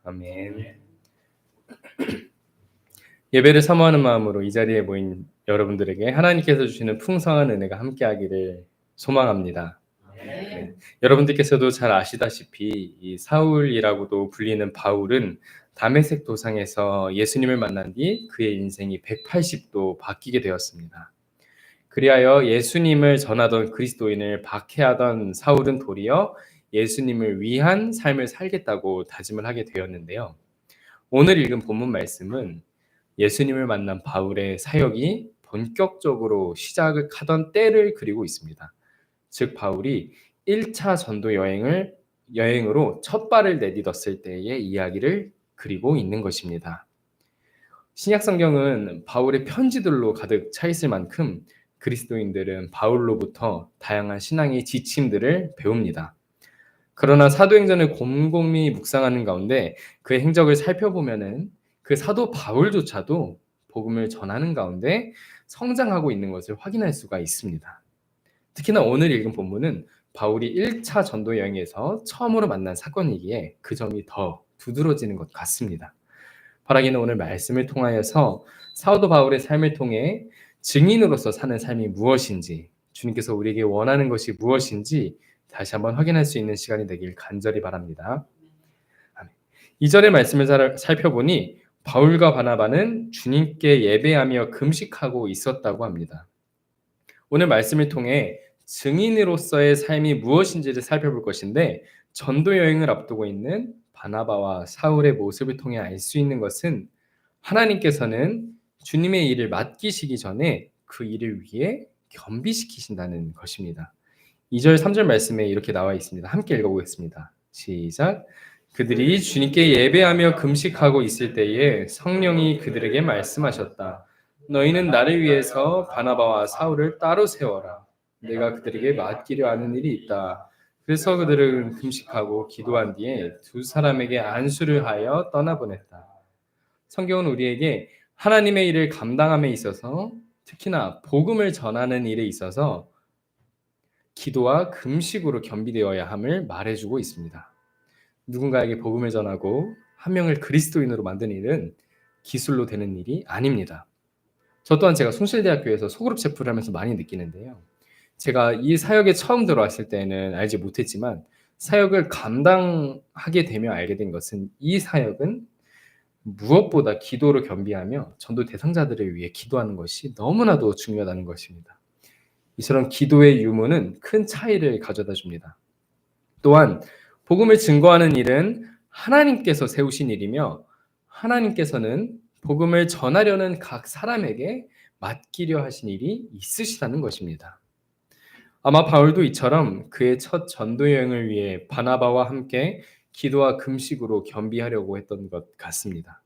아멘. 예배를 사모하는 마음으로 이 자리에 모인 여러분들에게 하나님께서 주시는 풍성한 은혜가 함께하기를 소망합니다. 네. 여러분들께서도 잘 아시다시피 이 사울이라고도 불리는 바울은 다메섹 도상에서 예수님을 만난 뒤 그의 인생이 180도 바뀌게 되었습니다. 그리하여 예수님을 전하던 그리스도인을 박해하던 사울은 도리어 예수님을 위한 삶을 살겠다고 다짐을 하게 되었는데요. 오늘 읽은 본문 말씀은 예수님을 만난 바울의 사역이 본격적으로 시작을 하던 때를 그리고 있습니다. 즉 바울이 1차 전도 여행으로 첫 발을 내딛었을 때의 이야기를 그리고 있는 것입니다. 신약 성경은 바울의 편지들로 가득 차 있을 만큼 그리스도인들은 바울로부터 다양한 신앙의 지침들을 배웁니다. 그러나 사도행전을 곰곰이 묵상하는 가운데 그의 행적을 살펴보면은 그 사도 바울조차도 복음을 전하는 가운데 성장하고 있는 것을 확인할 수가 있습니다. 특히나 오늘 읽은 본문은 바울이 1차 전도 여행에서 처음으로 만난 사건이기에 그 점이 더 두드러지는 것 같습니다. 바라기는 오늘 말씀을 통하여서 사도 바울의 삶을 통해 증인으로서 사는 삶이 무엇인지, 주님께서 우리에게 원하는 것이 무엇인지 다시 한번 확인할 수 있는 시간이 되길 간절히 바랍니다. 2절의 말씀을 살펴보니 바울과 바나바는 주님께 예배하며 금식하고 있었다고 합니다. 오늘 말씀을 통해 증인으로서의 삶이 무엇인지를 살펴볼 것인데 전도 여행을 앞두고 있는 바나바와 사울의 모습을 통해 알 수 있는 것은 하나님께서는 주님의 일을 맡기시기 전에 그 일을 위해 겸비시키신다는 것입니다. 2절, 3절 말씀에 이렇게 나와 있습니다. 함께 읽어보겠습니다. 시작. 그들이 주님께 예배하며 금식하고 있을 때에 성령이 그들에게 말씀하셨다. 너희는 나를 위해서 바나바와 사울을 따로 세워라. 내가 그들에게 맡기려 하는 일이 있다. 그래서 그들은 금식하고 기도한 뒤에 두 사람에게 안수를 하여 떠나보냈다. 성경은 우리에게 하나님의 일을 감당함에 있어서 특히나 복음을 전하는 일에 있어서 기도와 금식으로 겸비되어야 함을 말해주고 있습니다. 누군가에게 복음을 전하고 한 명을 그리스도인으로 만드는 일은 기술로 되는 일이 아닙니다. 저 또한 제가 숭실대학교에서 소그룹 체프를 하면서 많이 느끼는데요. 제가 이 사역에 처음 들어왔을 때는 알지 못했지만 사역을 감당하게 되며 알게 된 것은 이 사역은 무엇보다 기도로 겸비하며 전도 대상자들을 위해 기도하는 것이 너무나도 중요하다는 것입니다. 이처럼 기도의 유무는 큰 차이를 가져다 줍니다. 또한 복음을 증거하는 일은 하나님께서 세우신 일이며 하나님께서는 복음을 전하려는 각 사람에게 맡기려 하신 일이 있으시다는 것입니다. 아마 바울도 이처럼 그의 첫 전도 여행을 위해 바나바와 함께 기도와 금식으로 겸비하려고 했던 것 같습니다.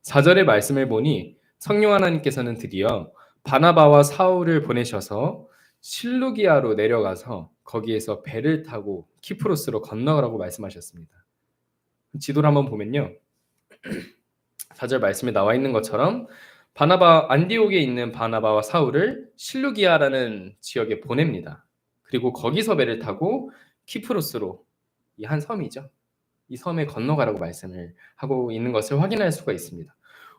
4절의 말씀을 보니 성령 하나님께서는 드디어 바나바와 사울을 보내셔서 실루기아로 내려가서 거기에서 배를 타고 키프로스로 건너가라고 말씀하셨습니다. 지도를 한번 보면요. 4절 말씀에 나와 있는 것처럼 안디옥에 있는 바나바와 사울을 실루기아라는 지역에 보냅니다. 그리고 거기서 배를 타고 키프로스로, 이 한 섬이죠. 이 섬에 건너가라고 말씀을 하고 있는 것을 확인할 수가 있습니다.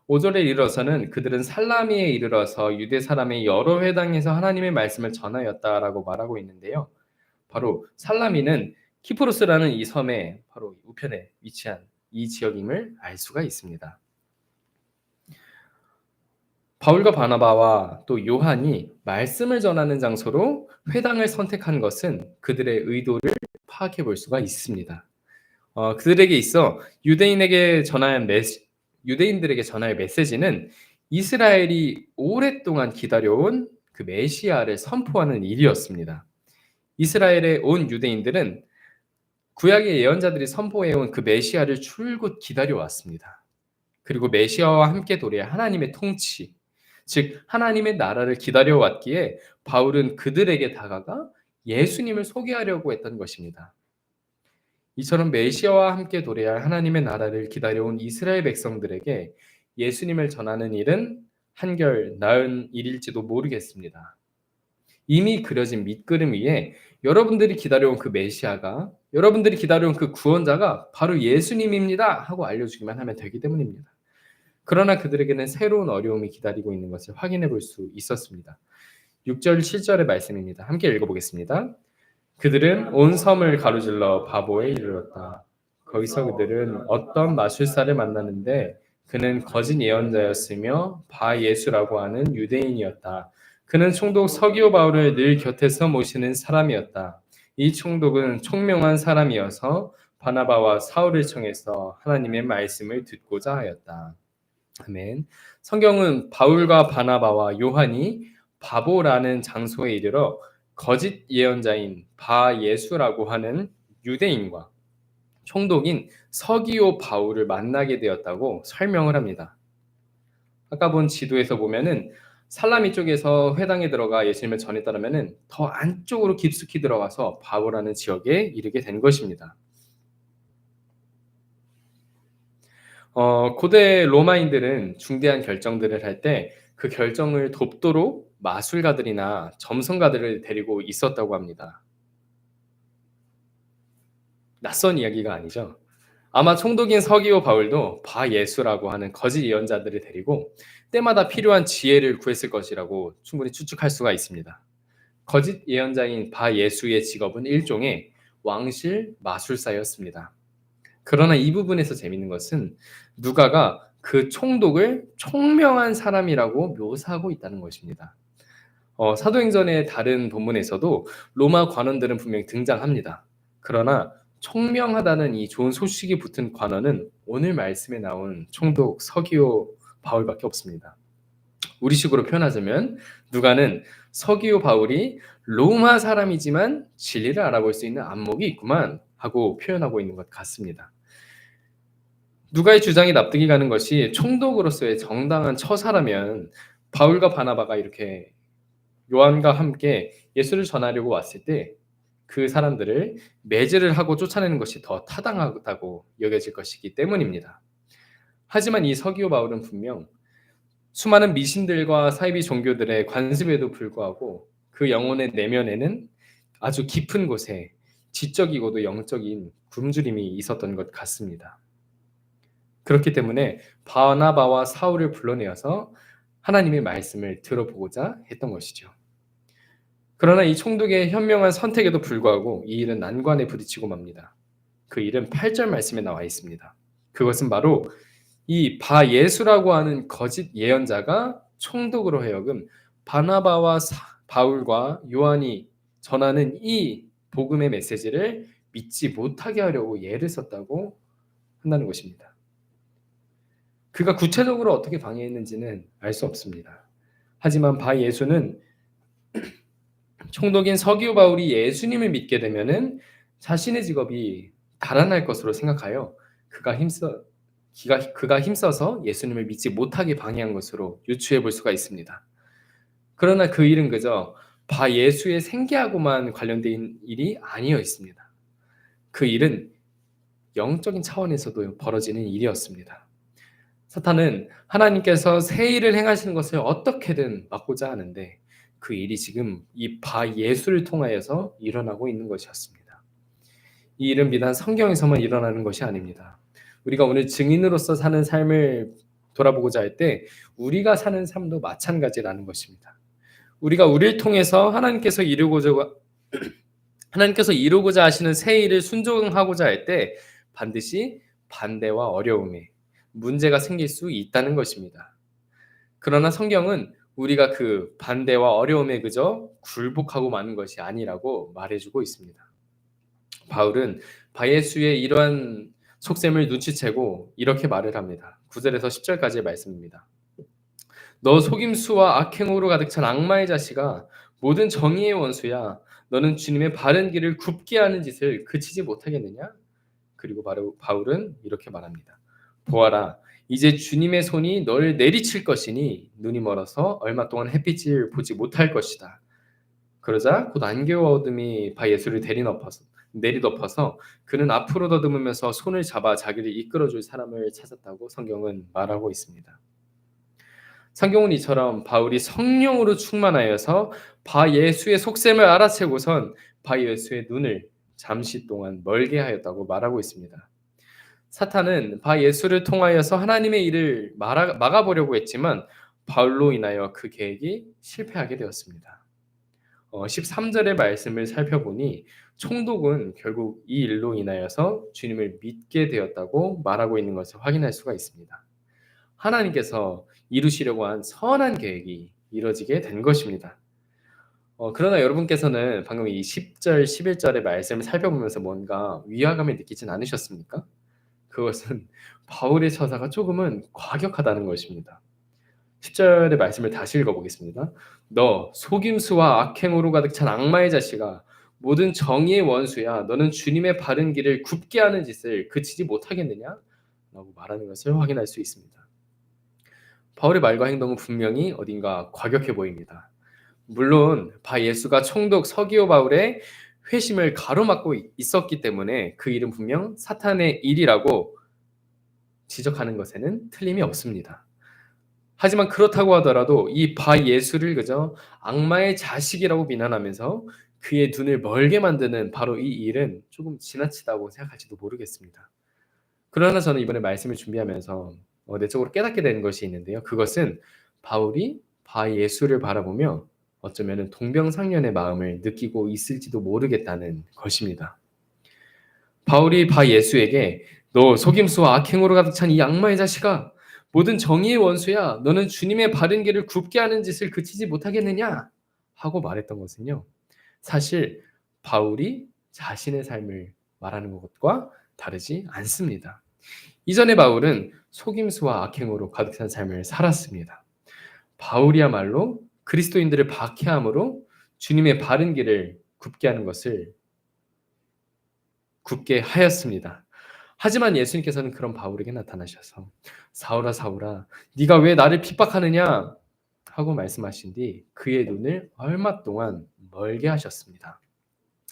5절에 이르러서는 그들은 살라미에 이르러서 유대 사람의 여러 회당에서 하나님의 말씀을 전하였다라고 말하고 있는데요. 바로 살라미는 키프로스라는 이 섬의 바로 우편에 위치한 이 지역임을 알 수가 있습니다. 바울과 바나바와 또 요한이 말씀을 전하는 장소로 회당을 선택한 것은 그들의 의도를 파악해 볼 수가 있습니다. 그들에게 있어 유대인들에게 전할 메시지는 이스라엘이 오랫동안 기다려온 그 메시아를 선포하는 일이었습니다. 이스라엘에 온 유대인들은 구약의 예언자들이 선포해온 그 메시아를 줄곧 기다려왔습니다. 그리고 메시아와 함께 도래할 하나님의 통치, 즉 하나님의 나라를 기다려왔기에 바울은 그들에게 다가가 예수님을 소개하려고 했던 것입니다. 이처럼 메시아와 함께 도래할 하나님의 나라를 기다려온 이스라엘 백성들에게 예수님을 전하는 일은 한결 나은 일일지도 모르겠습니다. 이미 그려진 밑그림 위에 여러분들이 기다려온 그 메시아가, 여러분들이 기다려온 그 구원자가 바로 예수님입니다 하고 알려주기만 하면 되기 때문입니다. 그러나 그들에게는 새로운 어려움이 기다리고 있는 것을 확인해 볼 수 있었습니다. 6절 7절의 말씀입니다. 함께 읽어보겠습니다. 그들은 온 섬을 가로질러 바보에 이르렀다. 거기서 그들은 어떤 마술사를 만나는데 그는 거짓 예언자였으며 바 예수라고 하는 유대인이었다. 그는 총독 서기오 바울을 늘 곁에서 모시는 사람이었다. 이 총독은 총명한 사람이어서 바나바와 사울을 청해서 하나님의 말씀을 듣고자 하였다. 아멘. 성경은 바울과 바나바와 요한이 바보라는 장소에 이르러 거짓 예언자인 바 예수라고 하는 유대인과 총독인 서기오 바울을 만나게 되었다고 설명을 합니다. 아까 본 지도에서 보면은 살라미 쪽에서 회당에 들어가 예수님을 전했다면은 더 안쪽으로 깊숙이 들어가서 바보라는 지역에 이르게 된 것입니다. 고대 로마인들은 중대한 결정들을 할 때 그 결정을 돕도록 마술가들이나 점성가들을 데리고 있었다고 합니다. 낯선 이야기가 아니죠. 아마 총독인 서기오 바울도 바 예수라고 하는 거짓 예언자들을 데리고 때마다 필요한 지혜를 구했을 것이라고 충분히 추측할 수가 있습니다. 거짓 예언자인 바 예수의 직업은 일종의 왕실 마술사였습니다. 그러나 이 부분에서 재밌는 것은 누가가 그 총독을 총명한 사람이라고 묘사하고 있다는 것입니다. 사도행전의 다른 본문에서도 로마 관원들은 분명히 등장합니다. 그러나 총명하다는 이 좋은 소식이 붙은 관원은 오늘 말씀에 나온 총독 서기오 바울밖에 없습니다. 우리식으로 표현하자면 누가는 서기오 바울이 로마 사람이지만 진리를 알아볼 수 있는 안목이 있구만 하고 표현하고 있는 것 같습니다. 누가의 주장이 납득이 가는 것이 총독으로서의 정당한 처사라면 바울과 바나바가 이렇게 요한과 함께 예수를 전하려고 왔을 때 그 사람들을 매질을 하고 쫓아내는 것이 더 타당하다고 여겨질 것이기 때문입니다. 하지만 이 서기오 바울은 분명 수많은 미신들과 사이비 종교들의 관습에도 불구하고 그 영혼의 내면에는 아주 깊은 곳에 지적이고도 영적인 굶주림이 있었던 것 같습니다. 그렇기 때문에 바나바와 사울을 불러내어서 하나님의 말씀을 들어보고자 했던 것이죠. 그러나 이 총독의 현명한 선택에도 불구하고 이 일은 난관에 부딪히고 맙니다. 그 일은 8절 말씀에 나와 있습니다. 그것은 바로 이 바 예수라고 하는 거짓 예언자가 총독으로 하여금 바나바와 바울과 요한이 전하는 이 복음의 메시지를 믿지 못하게 하려고 예를 썼다고 한다는 것입니다. 그가 구체적으로 어떻게 방해했는지는 알 수 없습니다. 하지만 바 예수는 총독인 서기오 바울이 예수님을 믿게 되면은 자신의 직업이 달아날 것으로 생각하여 그가 힘써서 예수님을 믿지 못하게 방해한 것으로 유추해 볼 수가 있습니다. 그러나 그 일은 그저 바 예수의 생계하고만 관련된 일이 아니어 있습니다. 그 일은 영적인 차원에서도 벌어지는 일이었습니다. 사탄은 하나님께서 새 일을 행하시는 것을 어떻게든 막고자 하는데 그 일이 지금 이 바 예수를 통하여서 일어나고 있는 것이었습니다. 이 일은 비단 성경에서만 일어나는 것이 아닙니다. 우리가 오늘 증인으로서 사는 삶을 돌아보고자 할 때 우리가 사는 삶도 마찬가지라는 것입니다. 우리가 우리를 통해서 하나님께서 이루고자 하시는 새 일을 순종하고자 할 때 반드시 반대와 어려움에 문제가 생길 수 있다는 것입니다. 그러나 성경은 우리가 그 반대와 어려움에 그저 굴복하고 마는 것이 아니라고 말해주고 있습니다. 바울은 바예수의 이러한 속셈을 눈치채고 이렇게 말을 합니다. 9절에서 10절까지의 말씀입니다. 너 속임수와 악행으로 가득 찬 악마의 자식아, 모든 정의의 원수야. 너는 주님의 바른 길을 굽게 하는 짓을 그치지 못하겠느냐? 그리고 바울은 이렇게 말합니다. 보아라, 이제 주님의 손이 너를 내리칠 것이니 눈이 멀어서 얼마 동안 햇빛을 보지 못할 것이다. 그러자 곧 안개와 어둠이 바 예수를 내리덮어서 그는 앞으로 더듬으면서 손을 잡아 자기를 이끌어줄 사람을 찾았다고 성경은 말하고 있습니다. 성경은 이처럼 바울이 성령으로 충만하여서 바 예수의 속셈을 알아채고선 바 예수의 눈을 잠시 동안 멀게 하였다고 말하고 있습니다. 사탄은 바 예수를 통하여서 하나님의 일을 막아보려고 했지만 바울로 인하여 그 계획이 실패하게 되었습니다. 13절의 말씀을 살펴보니 총독은 결국 이 일로 인하여서 주님을 믿게 되었다고 말하고 있는 것을 확인할 수가 있습니다. 하나님께서 이루시려고 한 선한 계획이 이루어지게 된 것입니다. 그러나 여러분께서는 방금 이 10절, 11절의 말씀을 살펴보면서 뭔가 위화감을 느끼진 않으셨습니까? 그것은 바울의 처사가 조금은 과격하다는 것입니다. 10절의 말씀을 다시 읽어보겠습니다. 너 속임수와 악행으로 가득 찬 악마의 자식아, 모든 정의의 원수야. 너는 주님의 바른 길을 굽게 하는 짓을 그치지 못하겠느냐? 라고 말하는 것을 확인할 수 있습니다. 바울의 말과 행동은 분명히 어딘가 과격해 보입니다. 물론 바 예수가 총독 서기오 바울의 회심을 가로막고 있었기 때문에 그 일은 분명 사탄의 일이라고 지적하는 것에는 틀림이 없습니다. 하지만 그렇다고 하더라도 이 바 예수를 그저 악마의 자식이라고 비난하면서 그의 눈을 멀게 만드는 바로 이 일은 조금 지나치다고 생각할지도 모르겠습니다. 그러나 저는 이번에 말씀을 준비하면서 내적으로 깨닫게 되는 것이 있는데요. 그것은 바울이 바 예수를 바라보며 어쩌면 동병상련의 마음을 느끼고 있을지도 모르겠다는 것입니다. 바울이 바 예수에게 너 속임수와 악행으로 가득 찬 이 악마의 자식아, 모든 정의의 원수야. 너는 주님의 바른 길을 굽게 하는 짓을 그치지 못하겠느냐? 하고 말했던 것은요. 사실 바울이 자신의 삶을 말하는 것과 다르지 않습니다. 이전에 바울은 속임수와 악행으로 가득 찬 삶을 살았습니다. 바울이야말로 그리스도인들을 박해함으로 주님의 바른 길을 굽게 하는 것을 굽게 하였습니다. 하지만 예수님께서는 그런 바울에게 나타나셔서 사울아 사울아 네가 왜 나를 핍박하느냐 하고 말씀하신 뒤 그의 눈을 얼마 동안 멀게 하셨습니다.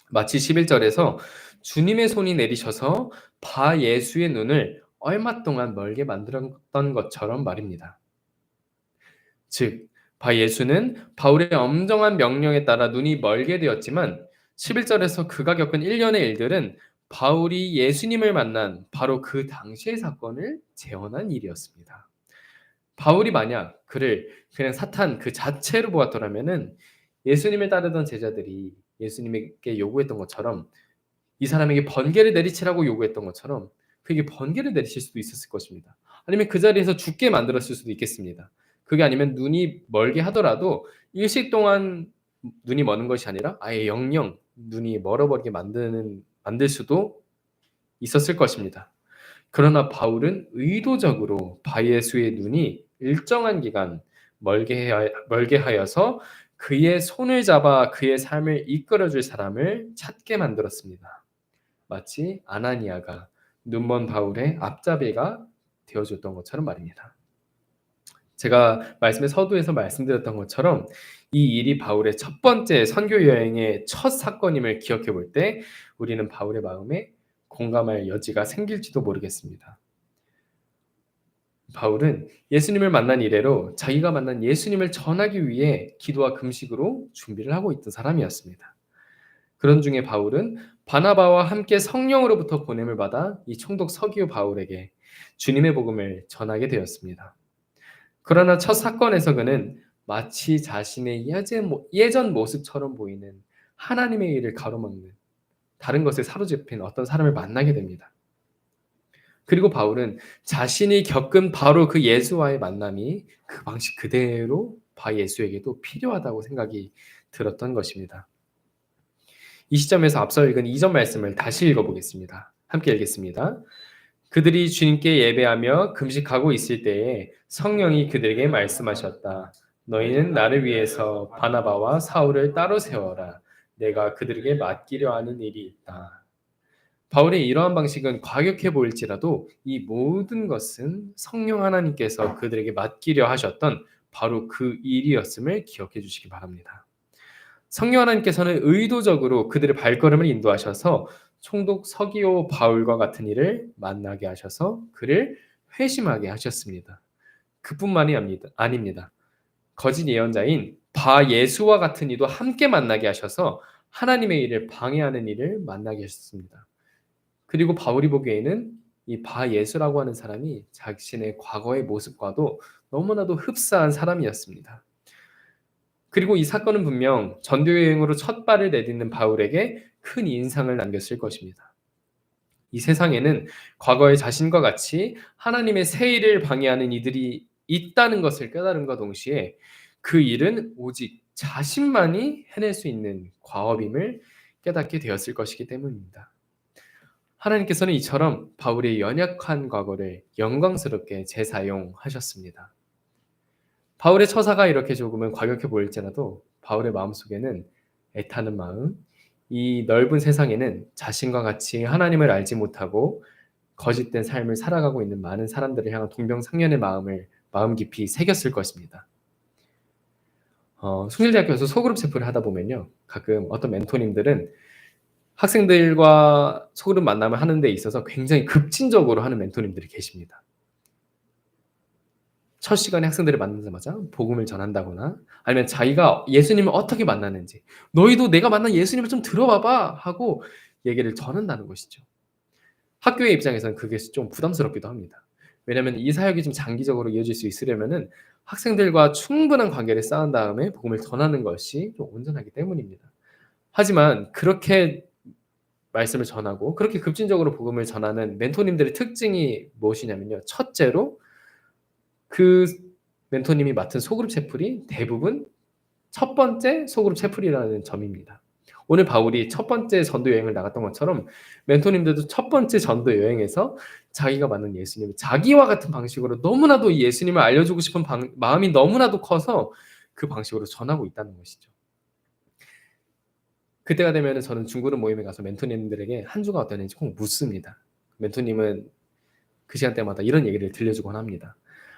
마치 11절에서 주님의 손이 내리셔서 바 예수의 눈을 얼마 동안 멀게 만들었던 것처럼 말입니다. 즉, 바 예수는 바울의 엄정한 명령에 따라 눈이 멀게 되었지만 11절에서 그가 겪은 일련의 일들은 바울이 예수님을 만난 바로 그 당시의 사건을 재현한 일이었습니다. 바울이 만약 그를 그냥 사탄 그 자체로 보았더라면은 예수님을 따르던 제자들이 예수님에게 요구했던 것처럼 이 사람에게 번개를 내리치라고 요구했던 것처럼 그에게 번개를 내리칠 수도 있었을 것입니다. 아니면 그 자리에서 죽게 만들었을 수도 있겠습니다. 그게 아니면 눈이 멀게 하더라도 일시 동안 눈이 머는 것이 아니라 아예 영영 눈이 멀어버리게 만들 수도 있었을 것입니다. 그러나 바울은 의도적으로 바예수의 눈이 일정한 기간 멀게 하여서 그의 손을 잡아 그의 삶을 이끌어줄 사람을 찾게 만들었습니다. 마치 아나니아가 눈먼 바울의 앞잡이가 되어줬던 것처럼 말입니다. 제가 말씀의 서두에서 말씀드렸던 것처럼 이 일이 바울의 첫 번째 선교 여행의 첫 사건임을 기억해 볼 때 우리는 바울의 마음에 공감할 여지가 생길지도 모르겠습니다. 바울은 예수님을 만난 이래로 자기가 만난 예수님을 전하기 위해 기도와 금식으로 준비를 하고 있던 사람이었습니다. 그런 중에 바울은 바나바와 함께 성령으로부터 보냄을 받아 이 총독 서기오 바울에게 주님의 복음을 전하게 되었습니다. 그러나 첫 사건에서 그는 마치 자신의 예전 모습처럼 보이는 하나님의 일을 가로막는 다른 것에 사로잡힌 어떤 사람을 만나게 됩니다. 그리고 바울은 자신이 겪은 바로 그 예수와의 만남이 그 방식 그대로 바 예수에게도 필요하다고 생각이 들었던 것입니다. 이 시점에서 앞서 읽은 2절 말씀을 다시 읽어보겠습니다. 함께 읽겠습니다. 그들이 주님께 예배하며 금식하고 있을 때에 성령이 그들에게 말씀하셨다. 너희는 나를 위해서 바나바와 사울을 따로 세워라. 내가 그들에게 맡기려 하는 일이 있다. 바울의 이러한 방식은 과격해 보일지라도 이 모든 것은 성령 하나님께서 그들에게 맡기려 하셨던 바로 그 일이었음을 기억해 주시기 바랍니다. 성령 하나님께서는 의도적으로 그들의 발걸음을 인도하셔서 총독 서기오 바울과 같은 이를 만나게 하셔서 그를 회심하게 하셨습니다. 그뿐만이 아닙니다. 거짓 예언자인 바 예수와 같은 이도 함께 만나게 하셔서 하나님의 일을 방해하는 일을 만나게 하셨습니다. 그리고 바울이 보기에는 이 바 예수라고 하는 사람이 자신의 과거의 모습과도 너무나도 흡사한 사람이었습니다. 그리고 이 사건은 분명 전도 여행으로 첫 발을 내딛는 바울에게 큰 인상을 남겼을 것입니다. 이 세상에는 과거의 자신과 같이 하나님의 새 일을 방해하는 이들이 있다는 것을 깨달음과 동시에 그 일은 오직 자신만이 해낼 수 있는 과업임을 깨닫게 되었을 것이기 때문입니다. 하나님께서는 이처럼 바울의 연약한 과거를 영광스럽게 재사용하셨습니다. 바울의 처사가 이렇게 조금은 과격해 보일지라도 바울의 마음속에는 애타는 마음, 이 넓은 세상에는 자신과 같이 하나님을 알지 못하고 거짓된 삶을 살아가고 있는 많은 사람들을 향한 동병상련의 마음을 마음 깊이 새겼을 것입니다. 숭실대학교에서 소그룹 체프를 하다 보면요, 가끔 어떤 멘토님들은 학생들과 소그룹 만남을 하는 데 있어서 굉장히 급진적으로 하는 멘토님들이 계십니다. 첫 시간에 학생들을 만나자마자 복음을 전한다거나 아니면 자기가 예수님을 어떻게 만났는지 너희도 내가 만난 예수님을 좀 들어봐봐 하고 얘기를 전한다는 것이죠. 학교의 입장에서는 그게 좀 부담스럽기도 합니다. 왜냐하면 이 사역이 좀 장기적으로 이어질 수 있으려면은 학생들과 충분한 관계를 쌓은 다음에 복음을 전하는 것이 좀 온전하기 때문입니다. 하지만 그렇게 말씀을 전하고 그렇게 급진적으로 복음을 전하는 멘토님들의 특징이 무엇이냐면요. 첫째로 그 멘토님이 맡은 소그룹 채플이 대부분 첫 번째 소그룹 채플이라는 점입니다. 오늘 바울이 첫 번째 전도 여행을 나갔던 것처럼 멘토님들도 첫 번째 전도 여행에서 자기가 만난 예수님을 자기와 같은 방식으로 너무나도 예수님을 알려주고 싶은 마음이 너무나도 커서 그 방식으로 전하고 있다는 것이죠. 그때가 되면 저는 중그룹 모임에 가서 멘토님들에게 한 주가 어땠는지 꼭 묻습니다. 멘토님은 그 시간대마다 이런 얘기를 들려주곤 합니다.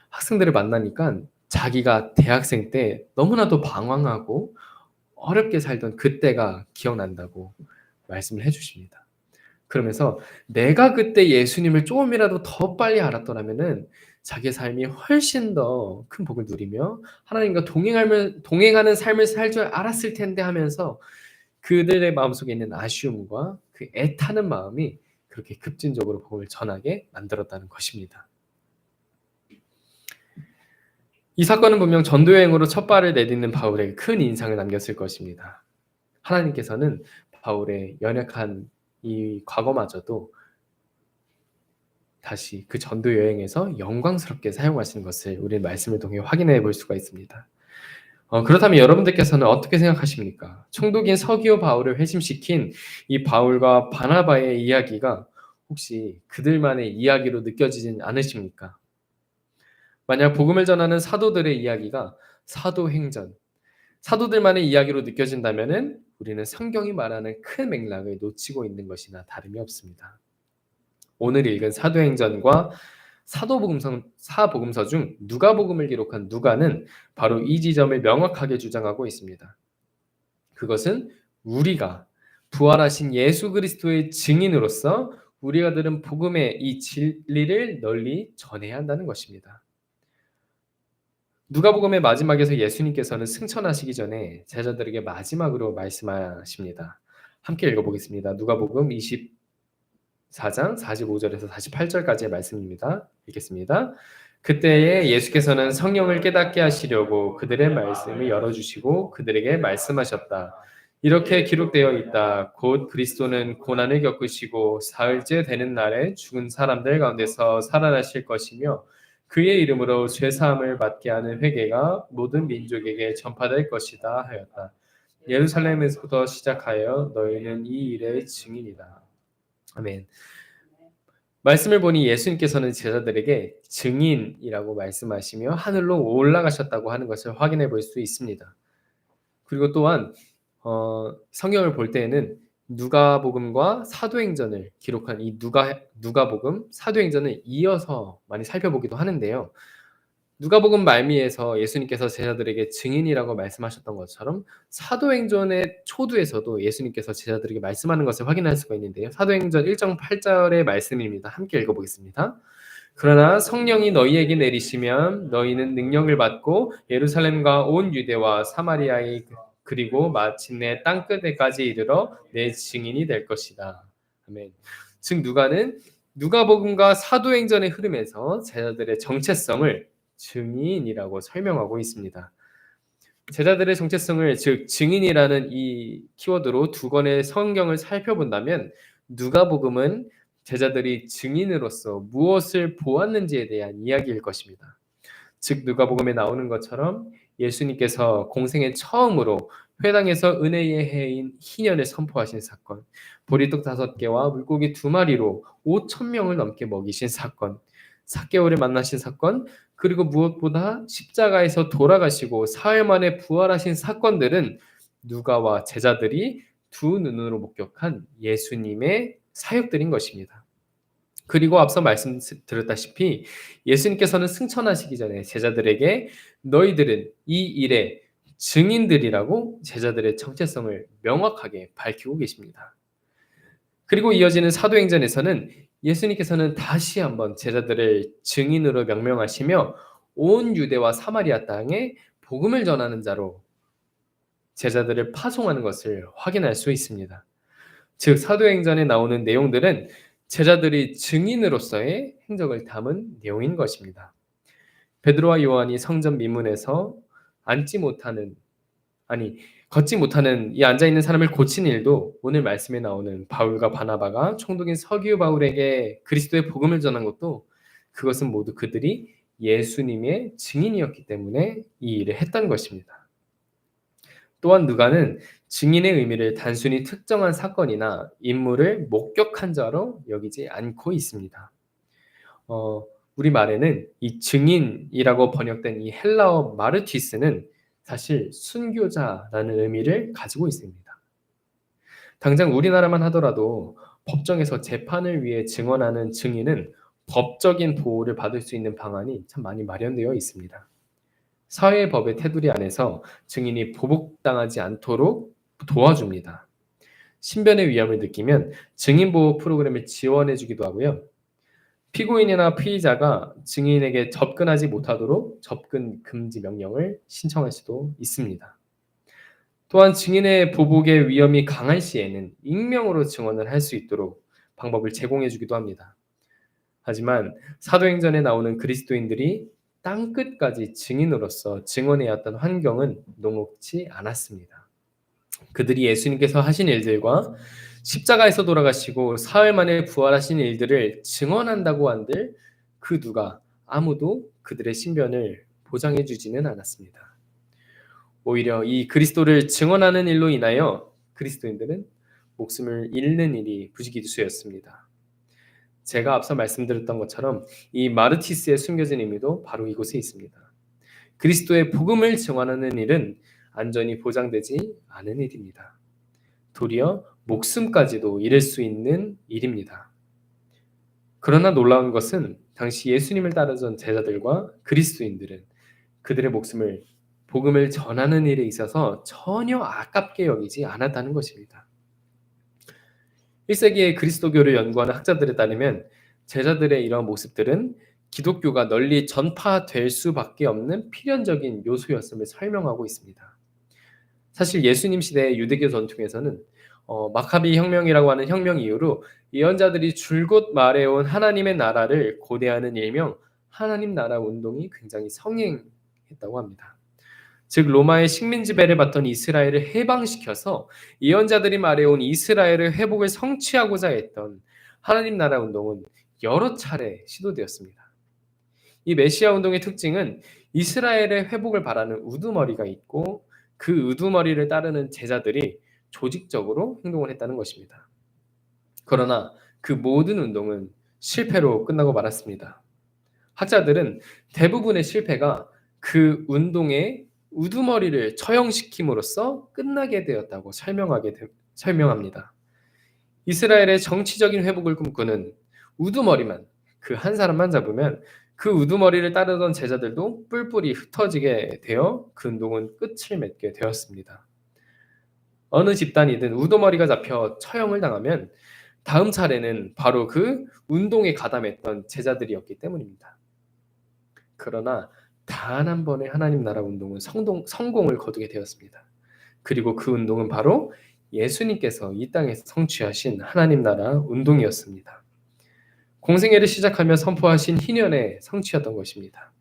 학생들을 만나니까 자기가 대학생 때 너무나도 방황하고 어렵게 살던 그때가 기억난다고 말씀을 해주십니다. 그러면서 내가 그때 예수님을 조금이라도 더 빨리 알았더라면은 자기의 삶이 훨씬 더 큰 복을 누리며 하나님과 동행하는 삶을 살 줄 알았을 텐데 하면서 그들의 마음속에 있는 아쉬움과 그 애타는 마음이 그렇게 급진적으로 복음을 전하게 만들었다는 것입니다. 이 사건은 분명 전도여행으로 첫 발을 내딛는 바울에게 큰 인상을 남겼을 것입니다. 하나님께서는 바울의 연약한 이 과거마저도 다시 그 전도여행에서 영광스럽게 사용하시는 것을 우리는 말씀을 통해 확인해 볼 수가 있습니다. 그렇다면 여러분들께서는 어떻게 생각하십니까? 총독인 서기오 바울을 회심시킨 이 바울과 바나바의 이야기가 혹시 그들만의 이야기로 느껴지진 않으십니까? 만약 복음을 전하는 사도들의 이야기가 사도행전, 사도들만의 이야기로 느껴진다면은 우리는 성경이 말하는 큰 맥락을 놓치고 있는 것이나 다름이 없습니다. 오늘 읽은 사도행전과 사복음서 중 누가복음을 기록한 누가는 바로 이 지점을 명확하게 주장하고 있습니다. 그것은 우리가 부활하신 예수 그리스도의 증인으로서 우리가 들은 복음의 이 진리를 널리 전해야 한다는 것입니다. 누가복음의 마지막에서 예수님께서는 승천하시기 전에 제자들에게 마지막으로 말씀하십니다. 함께 읽어보겠습니다. 누가복음 24장 45절에서 48절까지의 말씀입니다. 읽겠습니다. 그때에 예수께서는 성령을 깨닫게 하시려고 그들의 말씀을 열어주시고 그들에게 말씀하셨다. 이렇게 기록되어 있다. 곧 그리스도는 고난을 겪으시고 사흘째 되는 날에 죽은 사람들 가운데서 살아나실 것이며 그의 이름으로 죄사함을 받게 하는 회개가 모든 민족에게 전파될 것이다 하였다. 예루살렘에서부터 시작하여 너희는 이 일의 증인이다. 아멘. 말씀을 보니 예수님께서는 제자들에게 증인이라고 말씀하시며 하늘로 올라가셨다고 하는 것을 확인해 볼 수 있습니다. 그리고 또한 성경을 볼 때에는 누가복음과 사도행전을 기록한 이 누가복음, 사도행전을 이어서 많이 살펴보기도 하는데요. 누가복음 말미에서 예수님께서 제자들에게 증인이라고 말씀하셨던 것처럼 사도행전의 초두에서도 예수님께서 제자들에게 말씀하는 것을 확인할 수가 있는데요. 사도행전 1장 8절의 말씀입니다. 함께 읽어보겠습니다. 그러나 성령이 너희에게 내리시면 너희는 능력을 받고 예루살렘과 온 유대와 사마리아의 그리고 마침내 땅 끝에까지 이르러 내 증인이 될 것이다. 아멘. 즉 누가복음과 사도행전의 흐름에서 제자들의 정체성을 증인이라고 설명하고 있습니다. 제자들의 정체성을 즉 증인이라는 이 키워드로 두 권의 성경을 살펴본다면 누가복음은 제자들이 증인으로서 무엇을 보았는지에 대한 이야기일 것입니다. 즉 누가복음에 나오는 것처럼 예수님께서 공생애 처음으로 회당에서 은혜의 해인 희년을 선포하신 사건, 보리떡 5개와 물고기 2마리로 5천 명을 넘게 먹이신 사건, 삭개오를 만나신 사건, 그리고 무엇보다 십자가에서 돌아가시고 사흘 만에 부활하신 사건들은 누가와 제자들이 두 눈으로 목격한 예수님의 사역들인 것입니다. 그리고 앞서 말씀드렸다시피 예수님께서는 승천하시기 전에 제자들에게 너희들은 이 일의 증인들이라고 제자들의 정체성을 명확하게 밝히고 계십니다. 그리고 이어지는 사도행전에서는 예수님께서는 다시 한번 제자들을 증인으로 명명하시며 온 유대와 사마리아 땅에 복음을 전하는 자로 제자들을 파송하는 것을 확인할 수 있습니다. 즉 사도행전에 나오는 내용들은 제자들이 증인으로서의 행적을 담은 내용인 것입니다. 베드로와 요한이 성전 미문에서 걷지 못하는 이 앉아있는 사람을 고치는 일도 오늘 말씀에 나오는 바울과 바나바가 총독인 서기오 바울에게 그리스도의 복음을 전한 것도 그것은 모두 그들이 예수님의 증인이었기 때문에 이 일을 했던 것입니다. 또한 누가는 증인의 의미를 단순히 특정한 사건이나 인물을 목격한 자로 여기지 않고 있습니다. 우리말에는 이 증인이라고 번역된 이 헬라어 마르티스는 사실 순교자라는 의미를 가지고 있습니다. 당장 우리나라만 하더라도 법정에서 재판을 위해 증언하는 증인은 법적인 보호를 받을 수 있는 방안이 참 많이 마련되어 있습니다. 사회법의 테두리 안에서 증인이 보복당하지 않도록 도와줍니다. 신변의 위험을 느끼면 증인보호 프로그램을 지원해주기도 하고요. 피고인이나 피의자가 증인에게 접근하지 못하도록 접근 금지 명령을 신청할 수도 있습니다. 또한 증인의 보복의 위험이 강한 시에는 익명으로 증언을 할 수 있도록 방법을 제공해주기도 합니다. 하지만 사도행전에 나오는 그리스도인들이 땅끝까지 증인으로서 증언해야 했던 환경은 녹록지 않았습니다. 그들이 예수님께서 하신 일들과 십자가에서 돌아가시고 사흘 만에 부활하신 일들을 증언한다고 한들 그 누가 아무도 그들의 신변을 보장해 주지는 않았습니다. 오히려 이 그리스도를 증언하는 일로 인하여 그리스도인들은 목숨을 잃는 일이 부지기수였습니다. 제가 앞서 말씀드렸던 것처럼 이 마르티스의 숨겨진 의미도 바로 이곳에 있습니다. 그리스도의 복음을 증언하는 일은 안전이 보장되지 않은 일입니다. 도리어 목숨까지도 잃을 수 있는 일입니다. 그러나 놀라운 것은 당시 예수님을 따르던 제자들과 그리스도인들은 그들의 복음을 전하는 일에 있어서 전혀 아깝게 여기지 않았다는 것입니다. 1세기의 그리스도교를 연구하는 학자들에 따르면 제자들의 이러한 모습들은 기독교가 널리 전파될 수밖에 없는 필연적인 요소였음을 설명하고 있습니다. 사실 예수님 시대의 유대교 전통에서는 마카비 혁명이라고 하는 혁명 이후로 예언자들이 줄곧 말해온 하나님의 나라를 고대하는 일명 하나님 나라 운동이 굉장히 성행했다고 합니다. 즉 로마의 식민 지배를 받던 이스라엘을 해방시켜서 예언자들이 말해온 이스라엘의 회복을 성취하고자 했던 하나님 나라 운동은 여러 차례 시도되었습니다. 이 메시아 운동의 특징은 이스라엘의 회복을 바라는 우두머리가 있고 그 우두머리를 따르는 제자들이 조직적으로 행동을 했다는 것입니다. 그러나 그 모든 운동은 실패로 끝나고 말았습니다. 학자들은 대부분의 실패가 그 운동의 우두머리를 처형시킴으로써 끝나게 되었다고 설명합니다. 이스라엘의 정치적인 회복을 꿈꾸는 우두머리만 그 한 사람만 잡으면 그 우두머리를 따르던 제자들도 뿔뿔이 흩어지게 되어 그 운동은 끝을 맺게 되었습니다. 어느 집단이든 우두머리가 잡혀 처형을 당하면 다음 차례는 바로 그 운동에 가담했던 제자들이었기 때문입니다. 그러나 단 한 번의 하나님 나라 운동은 성공을 거두게 되었습니다. 그리고 그 운동은 바로 예수님께서 이 땅에서 성취하신 하나님 나라 운동이었습니다. 공생애를 시작하며 선포하신 희년의 성취였던 것입니다.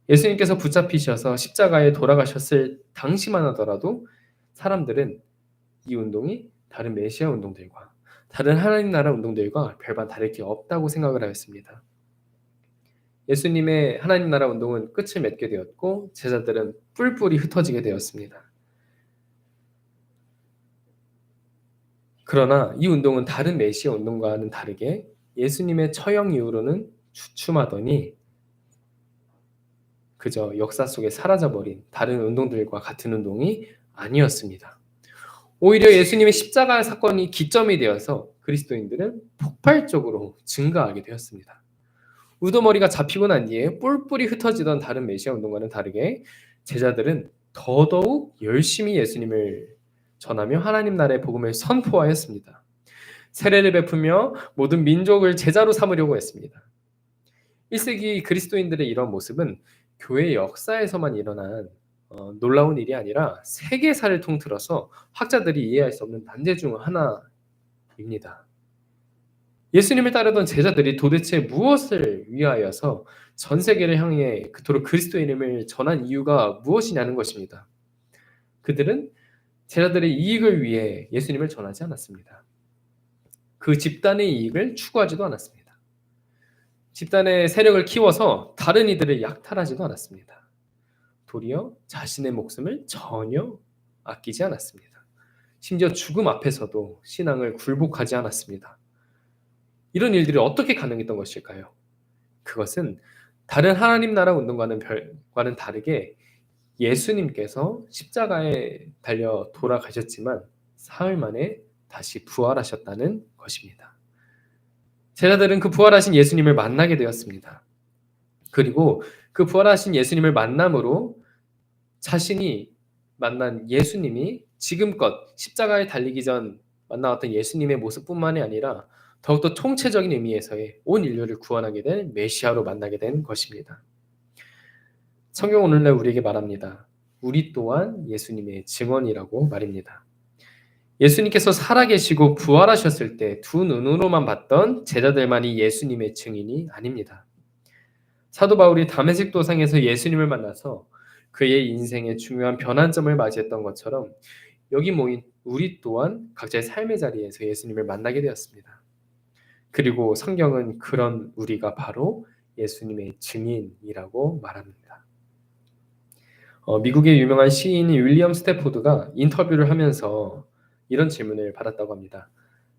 예수님께서 붙잡히셔서 십자가에 돌아가셨을 당시만 하더라도 사람들은 이 운동이 다른 메시아 운동들과 다른 하나님 나라 운동들과 별반 다를 게 없다고 생각을 하였습니다. 예수님의 하나님 나라 운동은 끝을 맺게 되었고 제자들은 뿔뿔이 흩어지게 되었습니다. 그러나 이 운동은 다른 메시아 운동과는 다르게 예수님의 처형 이후로는 주춤하더니 그저 역사 속에 사라져버린 다른 운동들과 같은 운동이 아니었습니다. 오히려 예수님의 십자가 사건이 기점이 되어서 그리스도인들은 폭발적으로 증가하게 되었습니다. 우두머리가 잡히고 난 뒤에 뿔뿔이 흩어지던 다른 메시아 운동과는 다르게 제자들은 더더욱 열심히 예수님을 전하며 하나님 나라의 복음을 선포하였습니다. 세례를 베푸며 모든 민족을 제자로 삼으려고 했습니다. 1세기 그리스도인들의 이런 모습은 교회 역사에서만 일어난 놀라운 일이 아니라 세계사를 통틀어서 학자들이 이해할 수 없는 난제 중 하나입니다. 예수님을 따르던 제자들이 도대체 무엇을 위하여서 전 세계를 향해 그토록 그리스도인임을 전한 이유가 무엇이냐는 것입니다. 그들은 제자들의 이익을 위해 예수님을 전하지 않았습니다. 그 집단의 이익을 추구하지도 않았습니다. 집단의 세력을 키워서 다른 이들을 약탈하지도 않았습니다. 도리어 자신의 목숨을 전혀 아끼지 않았습니다. 심지어 죽음 앞에서도 신앙을 굴복하지 않았습니다. 이런 일들이 어떻게 가능했던 것일까요? 그것은 다른 하나님 나라 운동과는 다르게 예수님께서 십자가에 달려 돌아가셨지만 사흘 만에 다시 부활하셨다는 것입니다. 제자들은 그 부활하신 예수님을 만나게 되었습니다. 그리고 그 부활하신 예수님을 만남으로 자신이 만난 예수님이 지금껏 십자가에 달리기 전 만나왔던 예수님의 모습뿐만이 아니라 더욱더 총체적인 의미에서의 온 인류를 구원하게 된 메시아로 만나게 된 것입니다. 성경 오늘날 우리에게 말합니다. 우리 또한 예수님의 증언이라고 말입니다. 예수님께서 살아계시고 부활하셨을 때 두 눈으로만 봤던 제자들만이 예수님의 증인이 아닙니다. 사도 바울이 다메섹 도상에서 예수님을 만나서 그의 인생의 중요한 변환점을 맞이했던 것처럼 여기 모인 우리 또한 각자의 삶의 자리에서 예수님을 만나게 되었습니다. 그리고 성경은 그런 우리가 바로 예수님의 증인이라고 말합니다. 미국의 유명한 시인 윌리엄 스태포드가 인터뷰를 하면서 이런 질문을 받았다고 합니다.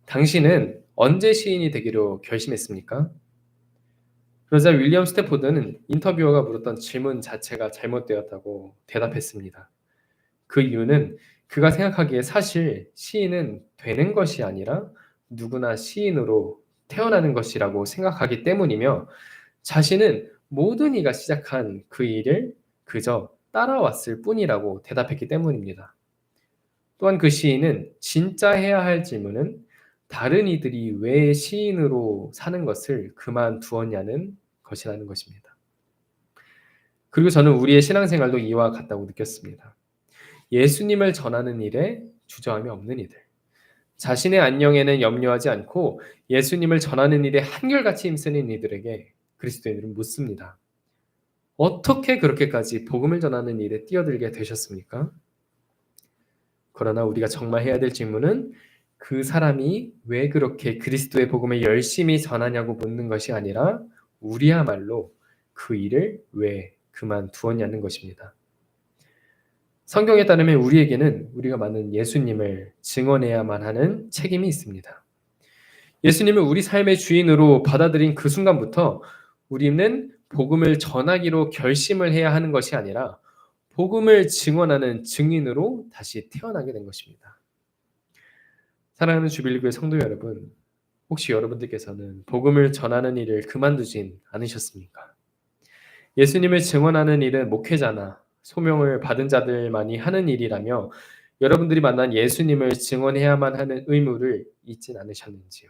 당신은 언제 시인이 되기로 결심했습니까? 그러자 윌리엄 스태포드는 인터뷰어가 물었던 질문 자체가 잘못되었다고 대답했습니다. 그 이유는 그가 생각하기에 사실 시인은 되는 것이 아니라 누구나 시인으로 태어나는 것이라고 생각하기 때문이며 자신은 모든 이가 시작한 그 일을 그저 따라왔을 뿐이라고 대답했기 때문입니다. 또한 그 시인은 진짜 해야 할 질문은 다른 이들이 왜 시인으로 사는 것을 그만두었냐는 것이라는 것입니다. 그리고 저는 우리의 신앙생활도 이와 같다고 느꼈습니다. 예수님을 전하는 일에 주저함이 없는 이들, 자신의 안녕에는 염려하지 않고 예수님을 전하는 일에 한결같이 힘쓰는 이들에게 그리스도인들은 묻습니다. 어떻게 그렇게까지 복음을 전하는 일에 뛰어들게 되셨습니까? 그러나 우리가 정말 해야 될 질문은 그 사람이 왜 그렇게 그리스도의 복음을 열심히 전하냐고 묻는 것이 아니라 우리야말로 그 일을 왜 그만두었냐는 것입니다. 성경에 따르면 우리에게는 우리가 만난 예수님을 증언해야만 하는 책임이 있습니다. 예수님을 우리 삶의 주인으로 받아들인 그 순간부터 우리는 복음을 전하기로 결심을 해야 하는 것이 아니라 복음을 증언하는 증인으로 다시 태어나게 된 것입니다. 사랑하는 주빌리교회 성도 여러분, 혹시 여러분들께서는 복음을 전하는 일을 그만두진 않으셨습니까? 예수님을 증언하는 일은 목회자나 소명을 받은 자들만이 하는 일이라며 여러분들이 만난 예수님을 증언해야만 하는 의무를 잊진 않으셨는지요?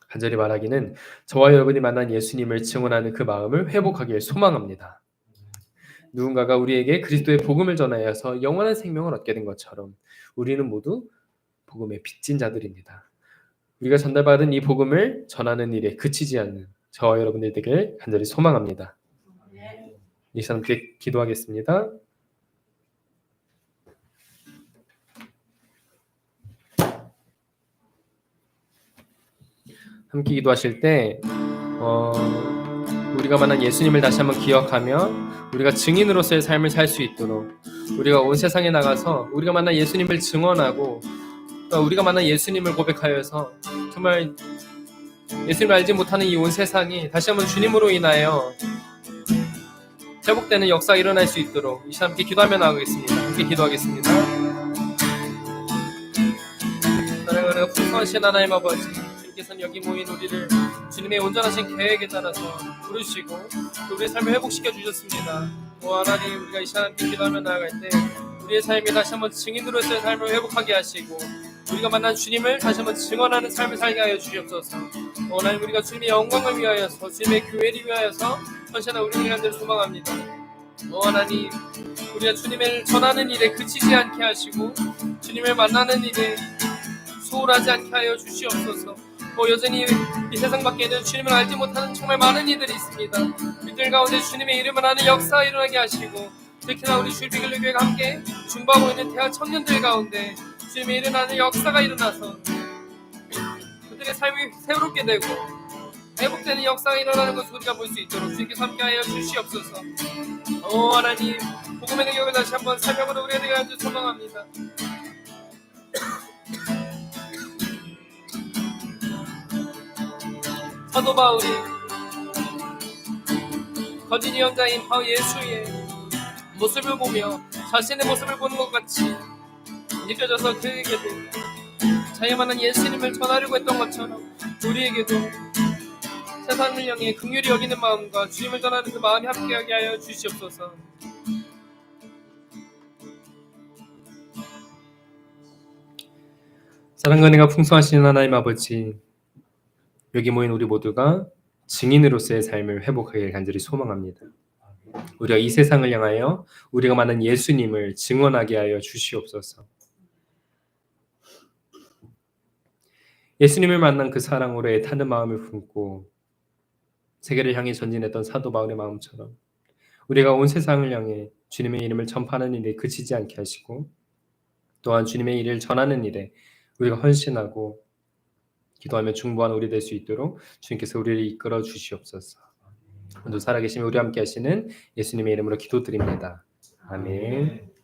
간절히 말하기는 저와 여러분이 만난 예수님을 증언하는 그 마음을 회복하길 소망합니다. 누군가가 우리에게 그리스도의 복음을 전하여서 영원한 생명을 얻게 된 것처럼 우리는 모두 복음의 빚진 자들입니다. 우리가 전달받은 이 복음을 전하는 일에 그치지 않는 저와 여러분들 되길 간절히 소망합니다. 이 시간 함께 기도하겠습니다. 함께 기도하실 때 우리가 만난 예수님을 다시 한번 기억하며 우리가 증인으로서의 삶을 살 수 있도록 우리가 온 세상에 나가서 우리가 만난 예수님을 증언하고 또 우리가 만난 예수님을 고백하여서 정말 예수님을 알지 못하는 이 온 세상이 다시 한번 주님으로 인하여 회복되는 역사가 일어날 수 있도록 이 시간 함께 기도하며 나가겠습니다. 함께 기도하겠습니다. 사랑하는 풍성하신 하나님 아버지, 주님께서는 여기 모인 우리를 주님의 온전하신 계획에 따라서 부르시고 또 우리의 삶을 회복시켜 주셨습니다. 하나님, 우리가 이 시간 함께 기도하며 나아갈 때 우리의 삶이 다시 한번 증인으로서의 삶을 회복하게 하시고 우리가 만난 주님을 다시 한번 증언하는 삶을 살게 하여 주시옵소서. 하나님, 우리가 주님의 영광을 위하여서 주님의 교회를 위하여서 헌신한 우리를 간절히 소망합니다. 하나님, 우리가 주님을 전하는 일에 그치지 않게 하시고 주님을 만나는 일에 소홀하지 않게 하여 주시옵소서. 여전히 이 세상 밖에는 주님을 알지 못하는 정말 많은 이들이 있습니다. 이들 가운데 주님의 이름을 아는 역사가 일어나게 하시고 특히나 우리 주일비글리 교회가 함께 중보하고 있는 대학 청년들 가운데 주님의 이름을 아는 역사가 일어나서 그들의 삶이 새롭게 되고 회복되는 역사가 일어나는 것을 우리가 볼 수 있도록 주님께서 함께하여 주시옵소서. 하나님, 복음의 능력을 다시 한번 설명으로 우리에게 간절히 소망합니다. 사도 바울이 거짓 예언자인 바울 예수의 모습을 보며 자신의 모습을 보는 것 같이 느껴져서 그에게도 자기만한 예수님을 전하려고 했던 것처럼 우리에게도 세상을 향해 긍휼히 여기는 마음과 주님을 전하는 그 마음이 함께하게 하여 주시옵소서. 사랑과 은혜가 풍성하신 하나님 아버지, 여기 모인 우리 모두가 증인으로서의 삶을 회복하길 간절히 소망합니다. 우리가 이 세상을 향하여 우리가 만난 예수님을 증언하게 하여 주시옵소서. 예수님을 만난 그 사랑으로 애타는 마음을 품고 세계를 향해 전진했던 사도 바울의 마음처럼 우리가 온 세상을 향해 주님의 이름을 전파하는 일에 그치지 않게 하시고 또한 주님의 일을 전하는 일에 우리가 헌신하고 기도하며 중보하는 우리 될 수 있도록 주님께서 우리를 이끌어 주시옵소서. 오늘도 살아계시며 우리와 함께 하시는 예수님의 이름으로 기도드립니다. 아멘.